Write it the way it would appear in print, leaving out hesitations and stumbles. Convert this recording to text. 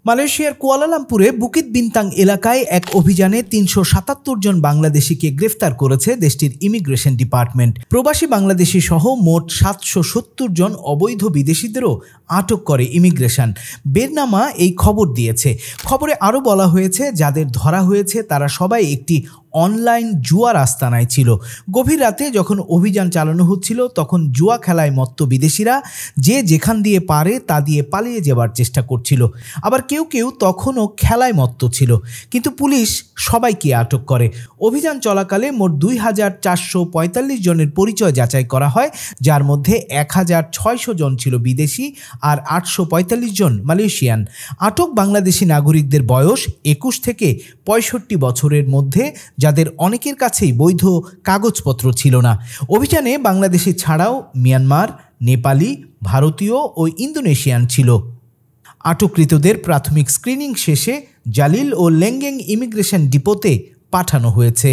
মালয়েশিয়ার কুয়ালালামপুরে বুকিত বিন্তাং এলাকায় এক অভিযানে ৩৭৭ জন বাংলাদেশিকে গ্রেফতার করেছে দেশটির ইমিগ্রেশন ডিপার্টমেন্ট। প্রবাসী বাংলাদেশি সহ মোট ৭৭০ জন অবৈধ বিদেশিদেরও আটক করে ইমিগ্রেশন। বেরনামা এই খবর দিয়েছে। খবরে আরও বলা হয়েছে, যাদের ধরা হয়েছে তারা সবাই একটি অনলাইন জুয়ার আস্তানায় ছিল। গভীর রাতে যখন অভিযান চালানো হচ্ছিল তখন জুয়া খেলায় মত্ত বিদেশিরা যে যেখান দিয়ে পারে তা দিয়ে পালিয়ে যাবার চেষ্টা করছিল। আবার কেউ কেউ তখনও খেলায় মত্ত ছিল, কিন্তু পুলিশ সবাইকে আটক করে। অভিযান চলাকালে মোট ২,৪৪৫ জনের পরিচয় যাচাই করা হয়, যার মধ্যে ১,৬০০ জন ছিল বিদেশি আর ৮৪৫ জন মালয়েশিয়ান। আটক বাংলাদেশি নাগরিকদের বয়স ২১ থেকে ৬৫ বছরের মধ্যে, যাদের অনেকের কাছেই বৈধ কাগজপত্র ছিল না। অভিযানে বাংলাদেশি ছাড়াও মিয়ানমার, নেপালি, ভারতীয় ও ইন্দোনেশিয়ান ছিল। আটককৃতদের প্রাথমিক স্ক্রিনিং শেষে জালিল ও লেঙ্গেং ইমিগ্রেশন ডিপোতে পাঠানো হয়েছে।